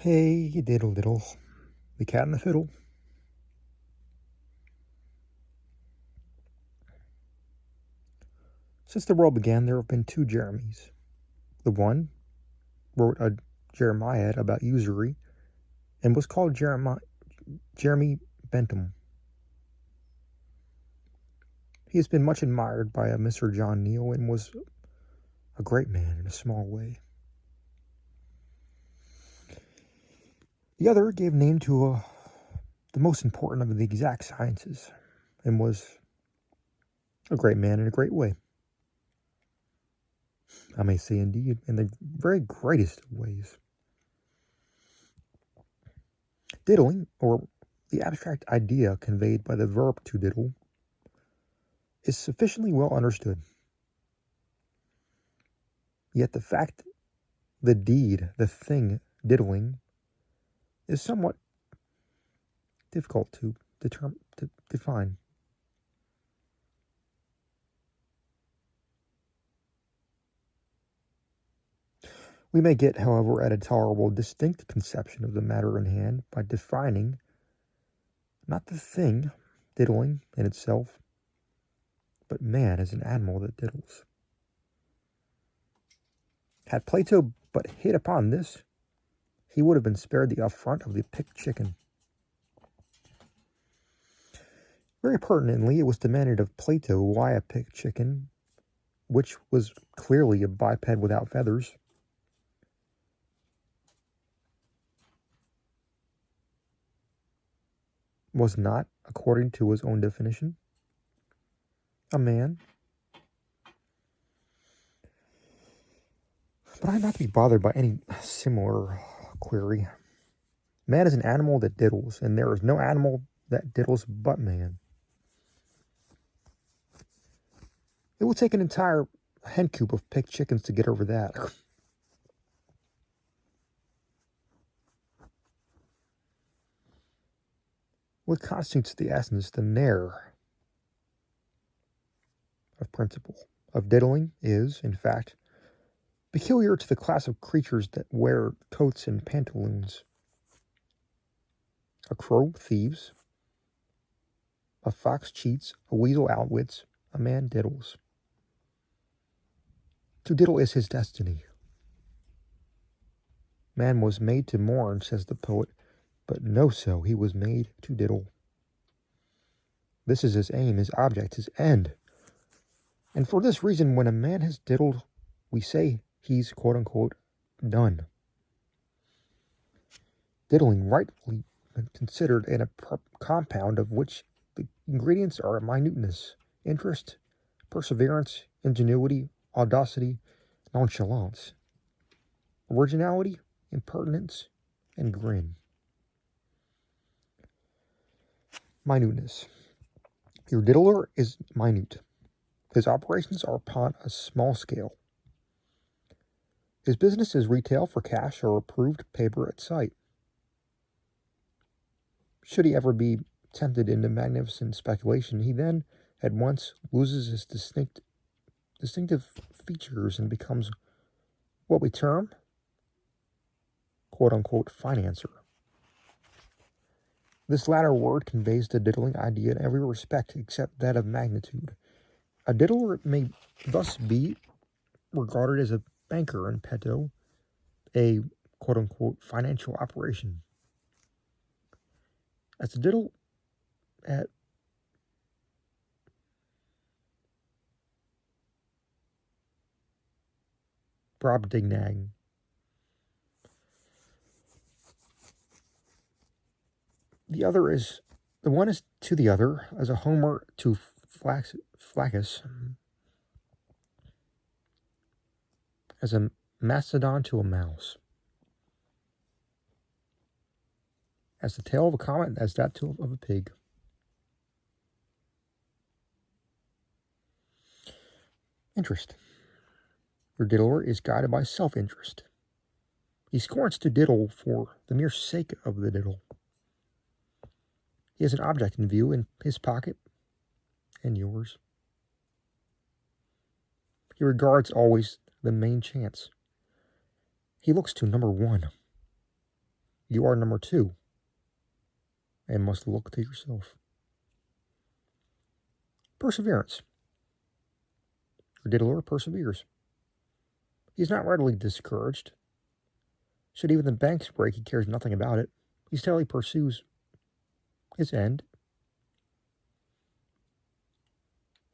Hey, you diddle diddle, the cat and the fiddle. Since the world began, there have been two Jeremys. The one wrote a Jeremiad about usury and was called Jeremy Bentham. He has been much admired by a Mr. John Neal and was a great man in a small way. The other gave name to the most important of the exact sciences and was a great man in a great way. I may say indeed, in the very greatest of ways. Diddling, or the abstract idea conveyed by the verb to diddle, is sufficiently well understood. Yet the fact, the deed, the thing, diddling, is somewhat difficult to define. We may get, however, at a tolerable distinct conception of the matter in hand by defining not the thing, diddling, in itself, but man as an animal that diddles. Had Plato but hit upon this, he would have been spared the affront of the picked chicken. Very pertinently, it was demanded of Plato why a picked chicken, which was clearly a biped without feathers, was not, according to his own definition, a man. But I'm not to be bothered by any similar query. Man is an animal that diddles, and there is no animal that diddles but man. It will take an entire hen coop of picked chickens to get over that. What constitutes the essence, the nair of principle, of diddling is, in fact, peculiar to the class of creatures that wear coats and pantaloons. A crow thieves, a fox cheats, a weasel outwits, a man diddles. To diddle is his destiny. Man was made to mourn, says the poet, but no so, he was made to diddle. This is his aim, his object, his end. And for this reason, when a man has diddled, we say he's quote-unquote done. Diddling, rightly considered in a compound of which the ingredients are minuteness, interest, perseverance, ingenuity, audacity, nonchalance, originality, impertinence, and grin. Minuteness. Your diddler is minute. His operations are upon a small scale. His business is retail for cash or approved paper at sight. Should he ever be tempted into magnificent speculation, he then at once loses his distinctive features and becomes what we term, quote-unquote, financer. This latter word conveys the diddling idea in every respect except that of magnitude. A diddler may thus be regarded as a banker in petto, a quote-unquote financial operation. As the diddle at Brobdingnag. The one is to the other as a Homer to Flaccus, as a mastodon to a mouse, as the tail of a comet, as that of a pig. Interest. Your diddler is guided by self-interest. He scorns to diddle for the mere sake of the diddle. He has an object in view in his pocket and yours. He regards always the main chance. He looks to number one. You are number 2, and must look to yourself. Perseverance. Your diddler perseveres. He is not readily discouraged. Should even the banks break, he cares nothing about it. He steadily pursues his end.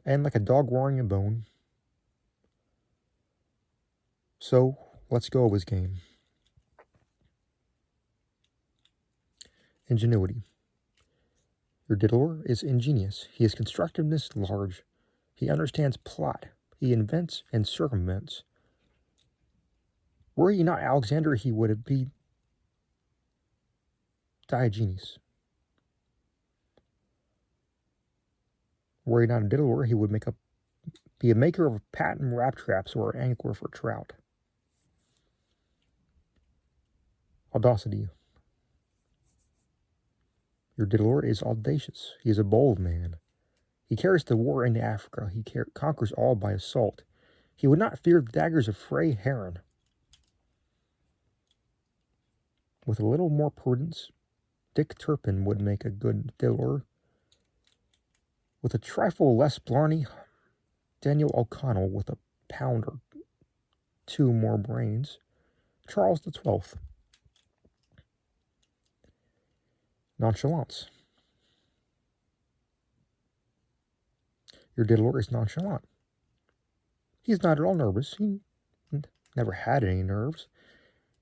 And like a dog roaring a bone, so let's go of his game. Ingenuity. Your diddler is ingenious. He is constructiveness large. He understands plot. He invents and circumvents. Were he not Alexander, he would be Diogenes. Were he not a diddler, he would be a maker of patent rat traps or an angler for trout. Audacity. Your diddler is audacious. He is a bold man. He carries the war into Africa. He conquers all by assault. He would not fear the daggers of Frey Heron. With a little more prudence, Dick Turpin would make a good diddler. With a trifle less blarney, Daniel O'Connell with a pound or 2 more brains. Charles XII. Nonchalance. Your diddler is nonchalant. He is not at all nervous. He never had any nerves.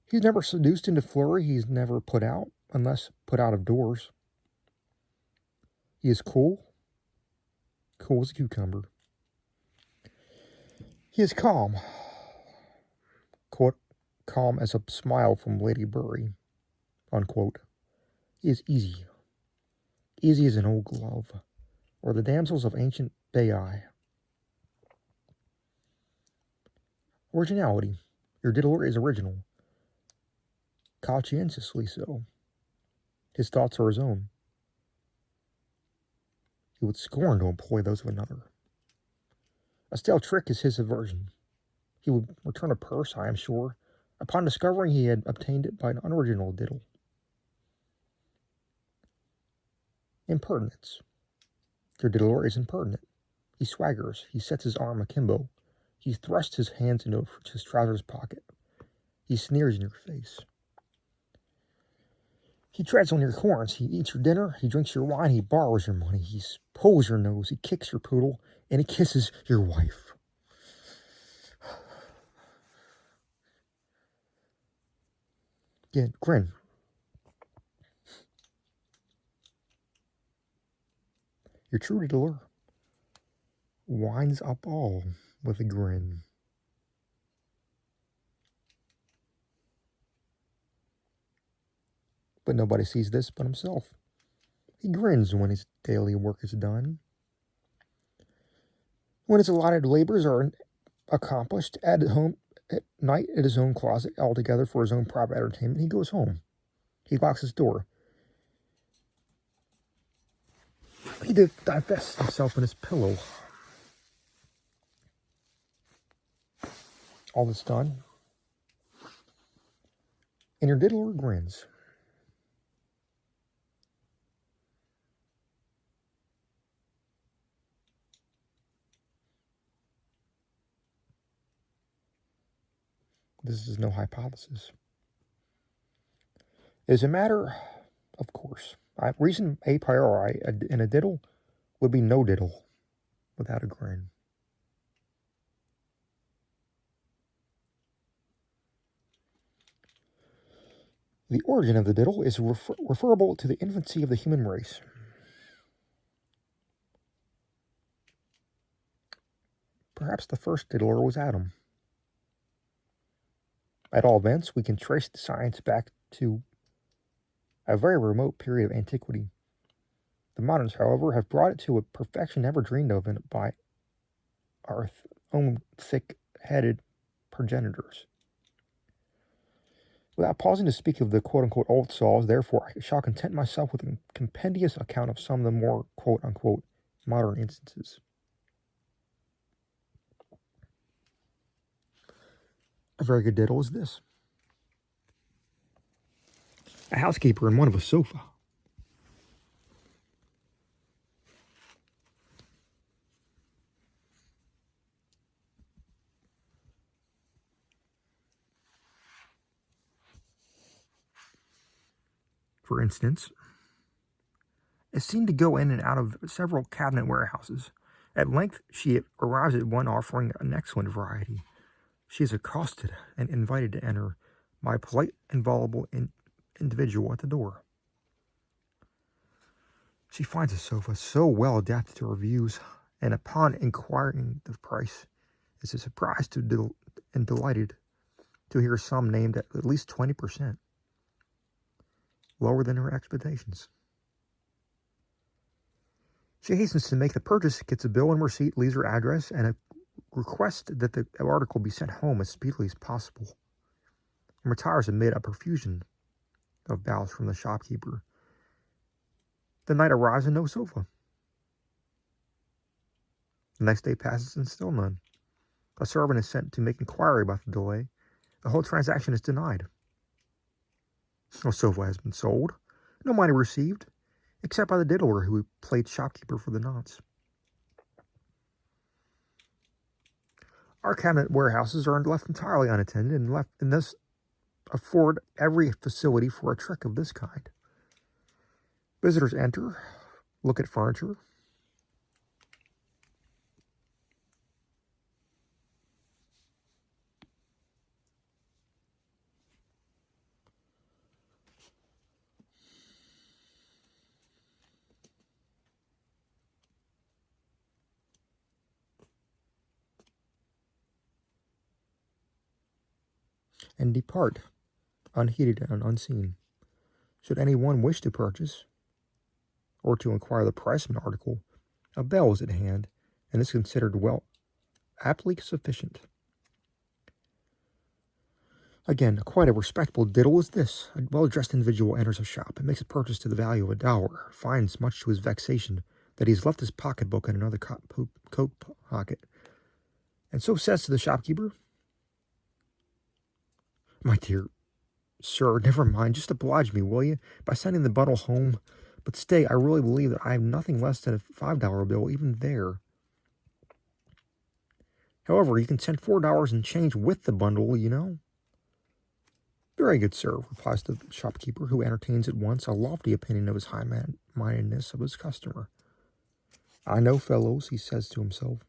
He's never seduced into flurry. He's never put out, unless put out of doors. He is cool as a cucumber. He is calm, quote, calm as a smile from Lady Bury, unquote. He is easy as an old glove, or the damsels of ancient Baiae. Originality. Your diddler is original, conscientiously so. His thoughts are his own. He would scorn to employ those of another. A stale trick is his aversion. He would return a purse, I am sure, upon discovering he had obtained it by an unoriginal diddle. Impertinence. Your diddler is impertinent. He swaggers. He sets his arm akimbo. He thrusts his hands into his trousers pocket. He sneers in your face. He treads on your corns. He eats your dinner. He drinks your wine. He borrows your money. He pulls your nose. He kicks your poodle. And he kisses your wife. Again, grin. Your true diddler winds up all with a grin. But nobody sees this but himself. He grins when his daily work is done. When his allotted labors are accomplished at night at his own closet, altogether for his own private entertainment, he goes home. He locks his door. He divests himself in his pillow. All this done, and your diddler grins. This is no hypothesis. It is a matter of course. Reason a priori in a diddle would be no diddle without a grin. The origin of the diddle is referable to the infancy of the human race. Perhaps the first diddler was Adam. At all events, we can trace the science back to a very remote period of antiquity. The moderns, however, have brought it to a perfection never dreamed of by our own thick-headed progenitors. Without pausing to speak of the quote-unquote old saws, therefore, I shall content myself with a compendious account of some of the more quote-unquote modern instances. A very good diddle is this. a housekeeper in one of a sofa. For instance, is seen to go in and out of several cabinet warehouses. At length, she arrives at one offering an excellent variety. She is accosted and invited to enter by a polite and voluble individual at the door. She finds a sofa so well adapted to her views, and upon inquiring the price, is surprised and delighted to hear some named at least 20% lower than her expectations. She hastens to make the purchase, gets a bill and receipt, leaves her address, and a request that the article be sent home as speedily as possible, and retires amid a profusion of bows from the shopkeeper. The night arrives and no sofa. The next day passes and still none. A servant is sent to make inquiry about the delay. The whole transaction is denied. No sofa has been sold, no money received, except by the diddler who played shopkeeper for the nonce. Our cabinet warehouses are left entirely unattended and thus afford every facility for a trick of this kind. Visitors enter, look at furniture, and depart, unheeded and unseen. Should anyone wish to purchase or to inquire the price of an article, a bell is at hand, and is considered aptly sufficient. Again, quite a respectable diddle is this. A well-dressed individual enters a shop and makes a purchase to the value of $1, finds, much to his vexation, that he has left his pocketbook in another coat pocket, and so says to the shopkeeper, "My dear sir, never mind, just oblige me, will you, by sending the bundle home? But stay, I really believe that I have nothing less than a $5 bill, even there. However, you can send $4 and change with the bundle, you know." "Very good, sir," replies the shopkeeper, who entertains at once a lofty opinion of his high-mindedness of his customer. "I know fellows," he says to himself,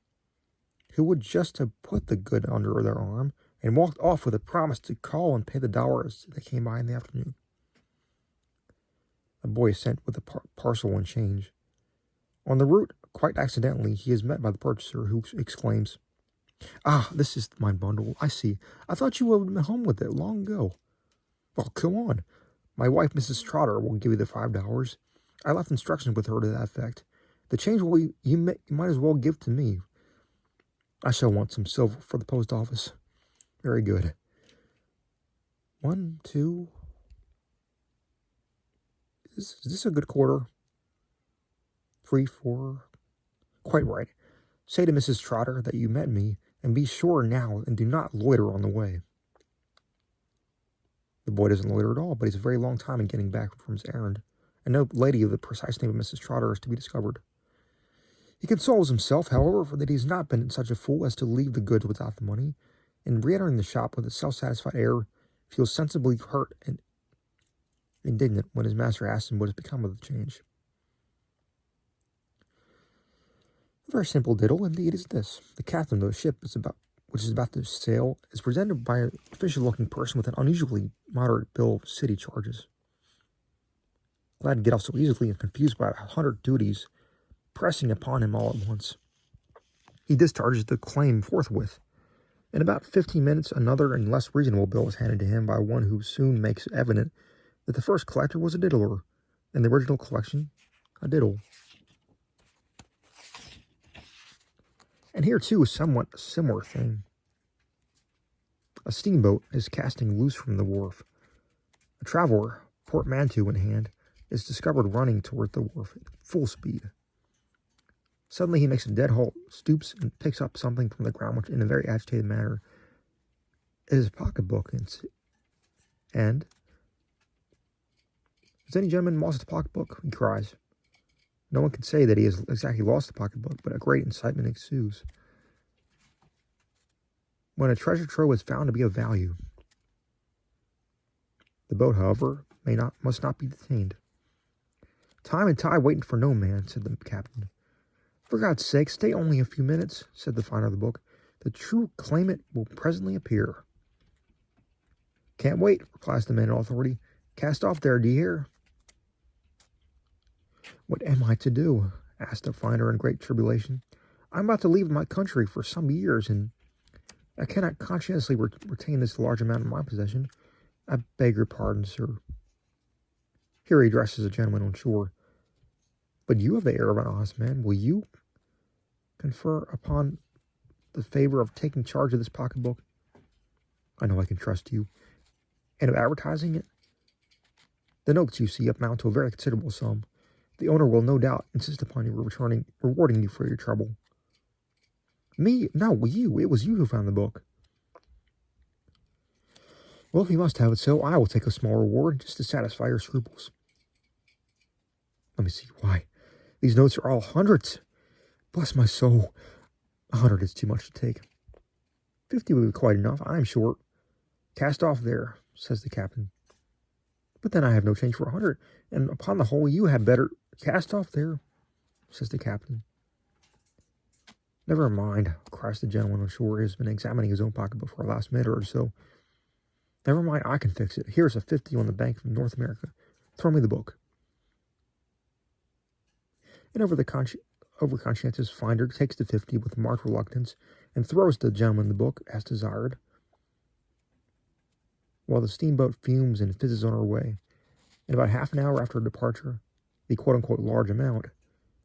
"who would just have put the good under their arm and walked off with a promise to call and pay the $1 as they came by in the afternoon." A boy is sent with a parcel and change. On the route, quite accidentally, he is met by the purchaser, who exclaims, "Ah, this is my bundle, I see. I thought you would have been home with it long ago." "Well, come on. My wife, Mrs. Trotter, will give you the $5. I left instructions with her to that effect. The change you might as well give to me. I shall want some silver for the post office." "Very good. 1, 2. Is this a good quarter? 3, 4. Quite right. Say to Mrs. Trotter that you met me, and be sure now, and do not loiter on the way." The boy doesn't loiter at all, but he's a very long time in getting back from his errand, and no lady of the precise name of Mrs. Trotter is to be discovered. He consoles himself, however, for that he has not been such a fool as to leave the goods without the money, and re-entering the shop with a self-satisfied air, feels sensibly hurt and indignant when his master asks him what has become of the change. A very simple diddle, indeed, is this. The captain of the ship which is about to sail is presented by an official-looking person with an unusually moderate bill of city charges. Glad to get off so easily and confused by 100 duties pressing upon him all at once, he discharges the claim forthwith. In about 15 minutes, another and less reasonable bill is handed to him by one who soon makes evident that the first collector was a diddler, and the original collection a diddle. And here, too, is somewhat a similar thing. A steamboat is casting loose from the wharf. A traveler, portmanteau in hand, is discovered running toward the wharf at full speed. Suddenly he makes a dead halt, stoops, and picks up something from the ground, which, in a very agitated manner, is a pocketbook, and Has any gentleman lost a pocketbook? He cries. No one can say that he has exactly lost a pocketbook, but a great excitement ensues when a treasure trove is found to be of value. The boat, however, must not be detained. Time and tide waiting for no man, said the captain. For God's sake, stay only a few minutes, said the finder of the book. The true claimant will presently appear. Can't wait, replies the man in authority. Cast off there, do you hear? What am I to do? Asked the finder in great tribulation. I'm about to leave my country for some years, and I cannot conscientiously retain this large amount in my possession. I beg your pardon, sir. Here he addresses a gentleman on shore. But you have the air of an honest man. Will you confer upon the favor of taking charge of this pocketbook? I know I can trust you. And of advertising it? The notes, you see, amount to a very considerable sum. The owner will no doubt insist upon you rewarding you for your trouble. Me? No, you. It was you who found the book. Well, if you must have it so, I will take a small reward just to satisfy your scruples. Let me see. Why, these notes are all hundreds. Bless my soul. 100 is too much to take. 50 will be quite enough, I'm sure. Cast off there, says the captain. But then I have no change for 100, and upon the whole you had better cast off there, says the captain. Never mind, cries the gentleman on shore. He has been examining his own pocketbook for the last minute or so. Never mind, I can fix it. Here's a 50 on the Bank of North America. Throw me the book. And over-conscientious finder takes the 50 with marked reluctance and throws the gentleman the book as desired, while the steamboat fumes and fizzes on her way. And about half an hour after departure, the quote-unquote large amount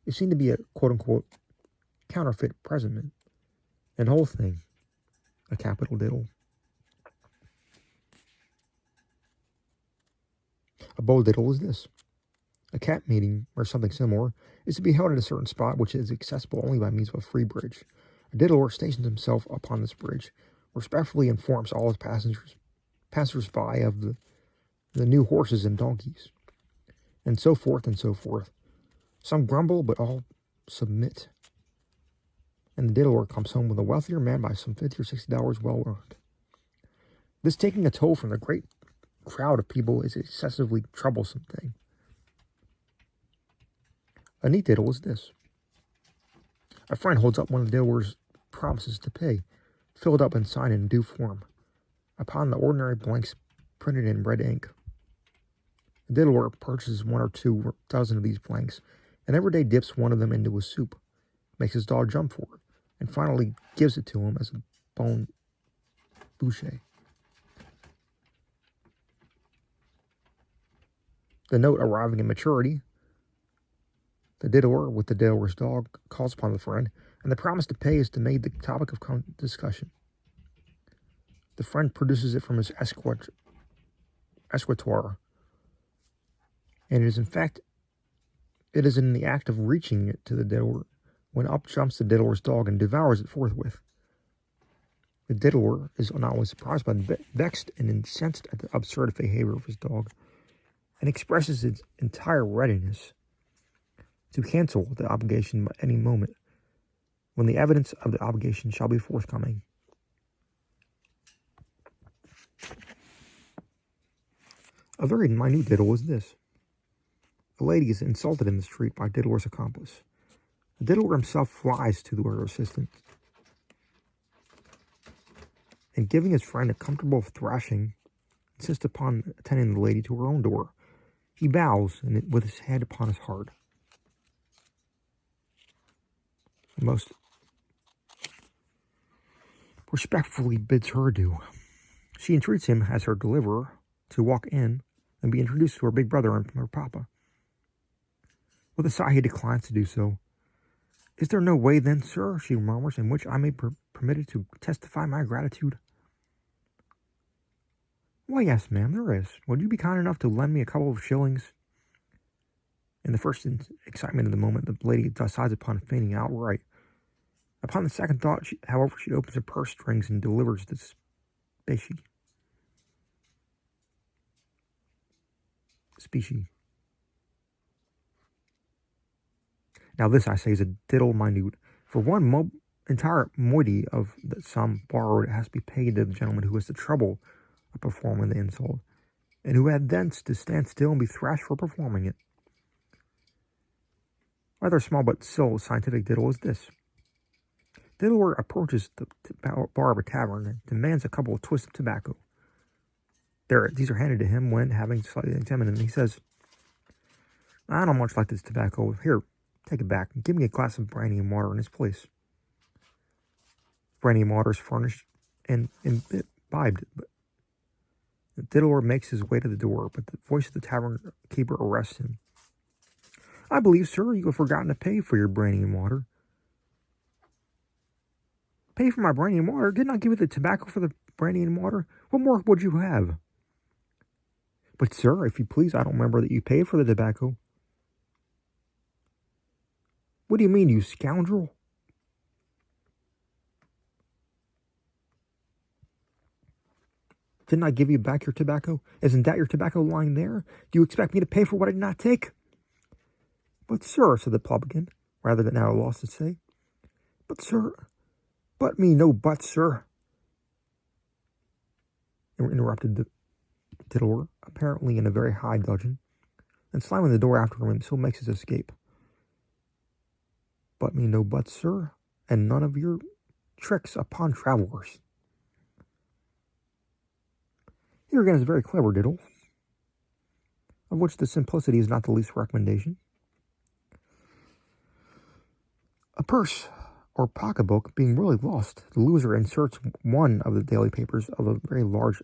is seen to be a quote-unquote counterfeit presentment, and the whole thing a capital diddle. A bow diddle is this. A cat meeting, or something similar, is to be held at a certain spot which is accessible only by means of a free bridge. A diddler stations himself upon this bridge, respectfully informs all his passers-by of the new horses and donkeys, and so forth and so forth. Some grumble, but all submit. And the diddler comes home with a wealthier man by some $50 or $60 well earned. This taking a toll from the great crowd of people is an excessively troublesome thing. A neat diddle is this. A friend holds up one of the diddler's promises to pay, filled up and signed in due form, upon the ordinary blanks printed in red ink. The diddler purchases 1 or 2 dozen of these blanks, and every day dips one of them into his soup, makes his dog jump for it, and finally gives it to him as a bon bouche. The note arriving at maturity, the diddler, with the diddler's dog, calls upon the friend, and the promise to pay is made the topic of discussion. The friend produces it from his escritoire, and it is in the act of reaching it to the diddler when up jumps the diddler's dog and devours it forthwith. The diddler is not only surprised but vexed and incensed at the absurd behavior of his dog, and expresses its entire readiness to cancel the obligation at any moment, when the evidence of the obligation shall be forthcoming. A very minute diddle is this. A lady is insulted in the street by a diddler's accomplice. The diddler himself flies to her assistance, and giving his friend a comfortable thrashing, insists upon attending the lady to her own door. He bows, and with his head upon his heart, and most respectfully bids her adieu. She entreats him, as her deliverer, to walk in and be introduced to her big brother and her papa. With a sigh, he declines to do so. Is there no way, then, sir, she murmurs, in which I may be permitted to testify my gratitude? Why, yes, ma'am, there is. Would you be kind enough to lend me a couple of shillings? In the first excitement of the moment, the lady decides upon fainting outright. Upon the second thought, however, she opens her purse strings and delivers this specie. Now this, I say, is a diddle minute. For one entire moiety of the sum borrowed has to be paid to the gentleman who has the trouble of performing the insult, and who had thence to stand still and be thrashed for performing it. Rather small but still scientific diddle is this. Diddler approaches the bar of a tavern and demands a couple of twists of tobacco. These are handed to him when, having slightly examined them, he says, "I don't much like this tobacco. Here, take it back and give me a glass of brandy and water in its place." Brandy and water is furnished and imbibed. But the diddler makes his way to the door, but the voice of the tavern keeper arrests him. "I believe, sir, you have forgotten to pay for your brandy and water." "Pay for my brandy and water? Didn't I give you the tobacco for the brandy and water? What more would you have?" "But, sir, if you please, I don't remember that you paid for the tobacco." "What do you mean, you scoundrel?" "Didn't I give you back your tobacco? Isn't that your tobacco lying there? Do you expect me to pay for what I did not take?" "But, sir," said the publican, rather than at a loss to say. "But, sir, but me no but, sir," interrupted the diddler, apparently in a very high dudgeon, and slamming the door after him, so makes his escape. "But me no but, sir, and none of your tricks upon travellers." Here again is a very clever diddle, of which the simplicity is not the least recommendation. A purse or pocketbook being really lost, the loser inserts one of the daily papers of a very large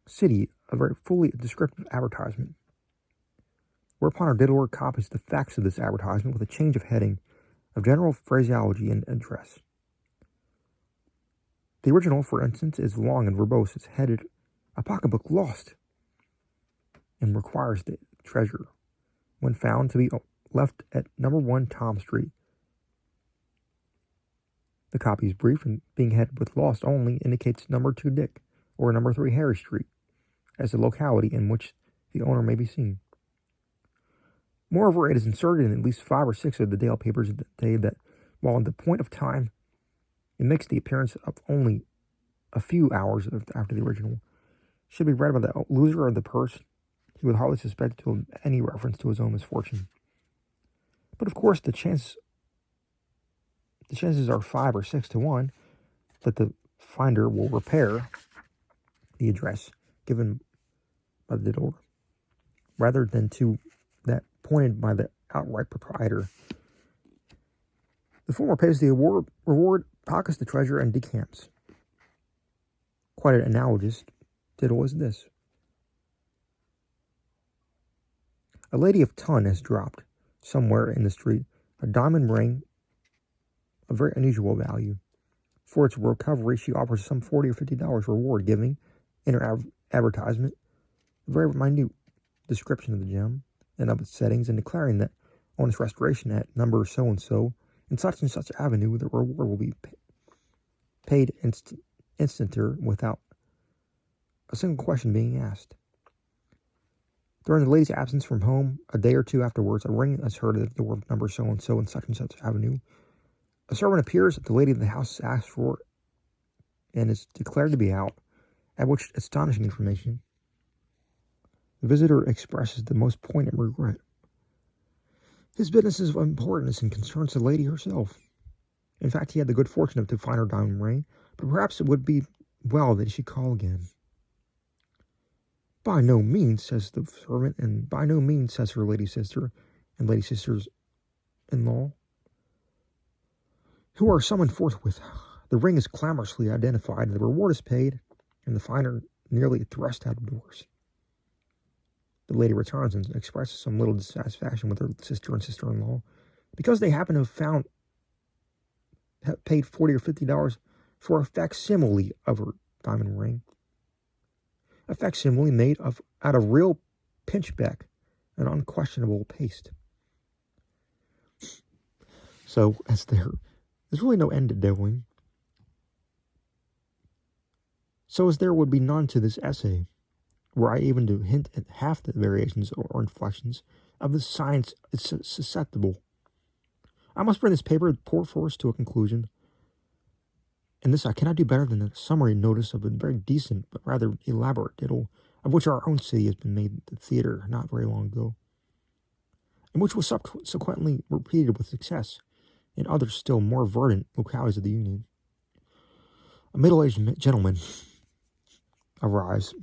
city, a very fully descriptive advertisement, whereupon our diddler copies the facts of this advertisement with a change of heading, of general phraseology and address. The original, for instance, is long and verbose. It's headed, "A pocketbook lost," and requires the treasure, when found, to be left at number 1 Tom Street. The copy is brief, and being headed with "lost" only indicates number 2 Dick, or number 3 Harry Street, as the locality in which the owner may be seen. Moreover, it is inserted in at least 5 or 6 of the daily papers of the day that, while in the point of time it makes the appearance of only a few hours after the original, should be read by the loser of the purse, he would hardly suspect it to have any reference to his own misfortune. But of course, the chances are 5 or 6 to 1 that the finder will repair the address given by the diddler, rather than to that pointed by the outright proprietor. The former pays the reward, pockets the treasure, and decamps. Quite an analogous diddle is this. A lady of ton has dropped, somewhere in the street, a diamond ring of very unusual value. For its recovery, she offers some $40 or $50 reward, giving, in her advertisement, a very minute description of the gem and of its settings, and declaring that on its restoration at number so-and-so, in such and such avenue, the reward will be paid instanter without a single question being asked. During the lady's absence from home, a day or two afterwards, a ring is heard at the door of number so-and-so in such and such avenue. A servant appears, the lady of the house is asked for, and is declared to be out, at which astonishing information the visitor expresses the most poignant regret. His business is of importance and concerns the lady herself. In fact, he had the good fortune to find her diamond ring, but perhaps it would be well that he should call again. "By no means," says the servant, and "by no means," says her lady sister and lady sisters-in-law, who are summoned forthwith. The ring is clamorously identified, the reward is paid, and the finder nearly thrust out of doors. The lady returns and expresses some little dissatisfaction with her sister and sister-in-law, because they happen to have paid $40 or $50 for a facsimile of her diamond ring. A facsimile made out of real pinchbeck and unquestionable paste. So, as there's really no end to diddling. So as there would be none to this essay, were I even to hint at half the variations or inflections of the science is susceptible, I must bring this paper report for us to a conclusion. And this I cannot do better than a summary notice of a very decent but rather elaborate diddle, of which our own city has been made the theater not very long ago, and which was subsequently repeated with success in other still more verdant localities of the Union. A middle-aged gentleman arrives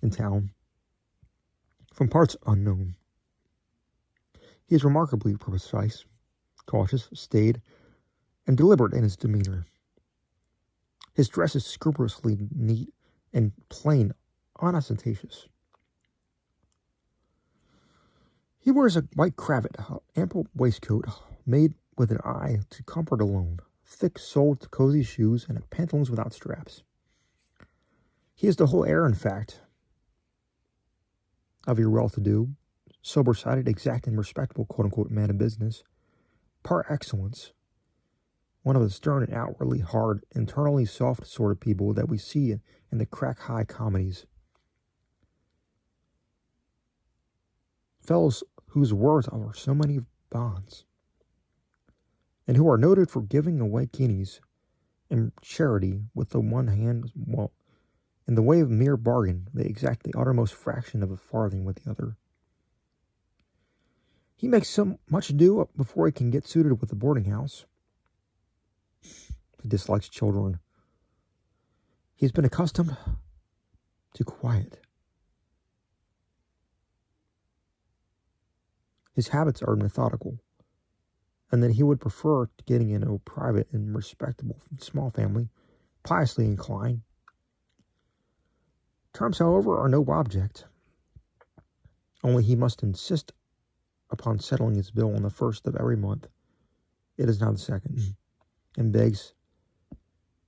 in town from parts unknown. He is remarkably precise, cautious, staid, and deliberate in his demeanor. His dress is scrupulously neat and plain, unostentatious. He wears a white cravat, ample waistcoat, made with an eye to comfort alone, thick-soled cozy shoes, and pantaloons without straps. He has the whole air, in fact, of your well-to-do, sober-sided, exact, and respectable quote-unquote man of business, par excellence, one of the stern and outwardly hard, internally soft sort of people that we see in the crack-high comedies. Fellows whose words are so many bonds, and who are noted for giving away guineas in charity with the one hand, while in the way of mere bargain, they exact the uttermost fraction of a farthing with the other. He makes so much ado before he can get suited with the boarding house. He dislikes children. He's been accustomed to quiet. His habits are methodical, and that he would prefer getting into a private and respectable small family, piously inclined. Terms, however, are no object. Only he must insist upon settling his bill on the 1st of every month. It is now the 2nd, and begs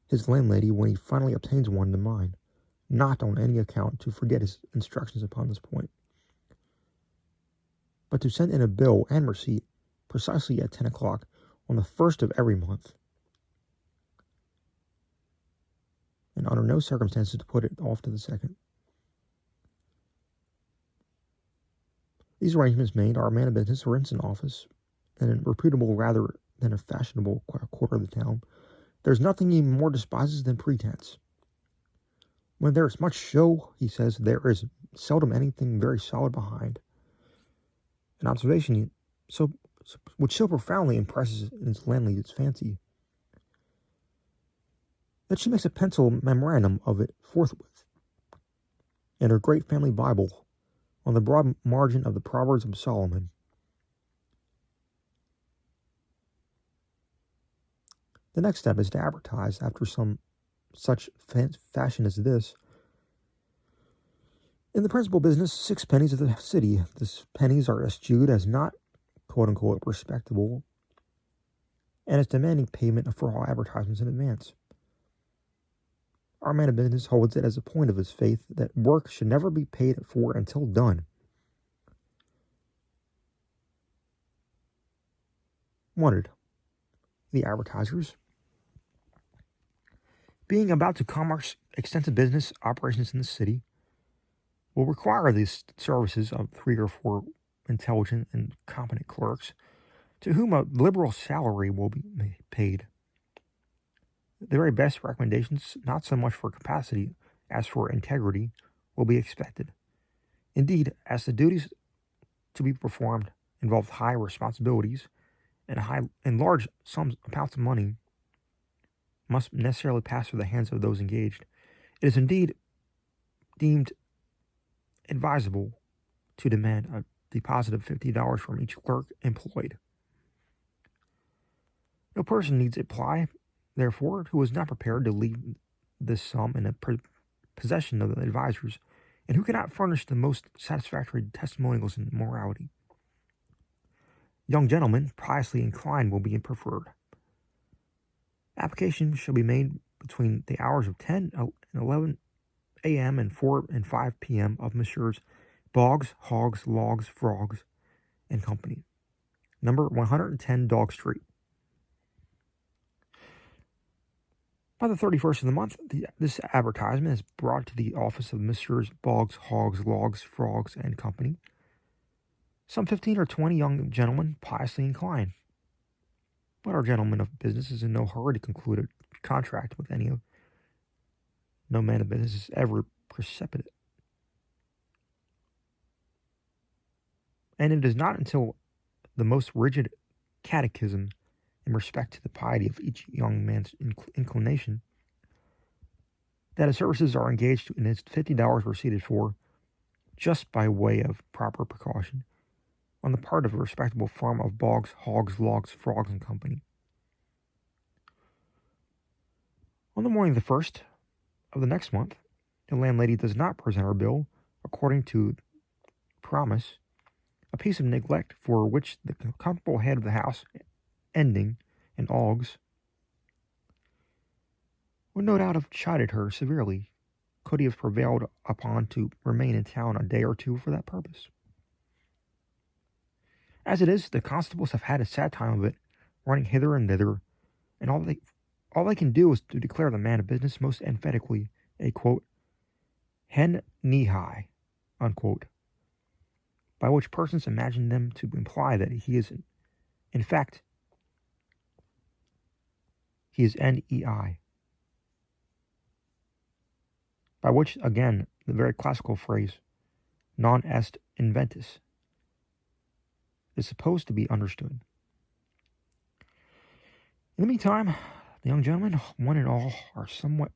his landlady, when he finally obtains one, to mind, not on any account to forget his instructions upon this point, but to send in a bill and receipt precisely at 10 o'clock on the 1st of every month, and under no circumstances to put it off to the 2nd. These arrangements made, our man of business rents an office in a reputable rather than a fashionable quarter of the town. There's nothing he more despises than pretense. When there is much show, he says, there is seldom anything very solid behind. An observation which so profoundly impresses his landlady's fancy that she makes a pencil memorandum of it forthwith in her great family Bible on the broad margin of the Proverbs of Solomon. The next step is to advertise after some such fashion as this. In the principal business, 6 pennies of the city, the pennies are eschewed as not quote-unquote respectable, and is demanding payment for all advertisements in advance. Our man of business holds it as a point of his faith that work should never be paid for until done. Wanted. The advertisers, being about to commence extensive business operations in the city, will require these services of 3 or 4 intelligent and competent clerks, to whom a liberal salary will be paid. The very best recommendations, not so much for capacity as for integrity, will be expected. Indeed, as the duties to be performed involve high responsibilities and large amounts of money must necessarily pass through the hands of those engaged, it is indeed deemed advisable to demand a deposit of $50 from each clerk employed. No person needs apply, therefore, who is not prepared to leave this sum in the possession of the advisors, and who cannot furnish the most satisfactory testimonials in morality. Young gentlemen, piously inclined, will be preferred. Application shall be made between the hours of 10 and 11 a.m. and 4 and 5 p.m. of Messrs. Boggs, Hogs, Logs, Frogs, and Company, number 110 Dog Street. By the 31st of the month, this advertisement is brought to the office of Messrs. Boggs, Hogs, Logs, Frogs, and Company. Some 15 or 20 young gentlemen piously inclined. But our gentleman of business is in no hurry to conclude a contract with any of. No man of business is ever precipitate. And it is not until the most rigid catechism in respect to the piety of each young man's inclination that his services are engaged and his $50 receipted for, just by way of proper precaution, on the part of a respectable firm of Boggs, Hogs, Logs, Frogs, and Company. On the morning of the 1st of the next month, the landlady does not present her bill according to promise, a piece of neglect for which the comfortable head of the house, ending in Oggs, would no doubt have chided her severely, could he have prevailed upon to remain in town a day or two for that purpose. As it is, the constables have had a sad time of it, running hither and thither, and all they can do is to declare the man of business most emphatically a, quote, hen knee high, unquote, by which persons imagine them to imply that he is, in fact, he is NEI. By which, again, the very classical phrase, non est inventus, is supposed to be understood. In the meantime, the young gentlemen, one and all, are somewhat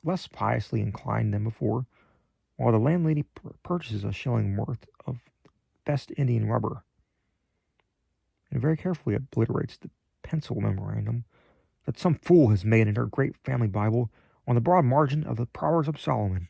less piously inclined than before, while the landlady purchases a shilling worth of best Indian rubber, and very carefully obliterates the pencil memorandum that some fool has made in her great family Bible on the broad margin of the Proverbs of Solomon.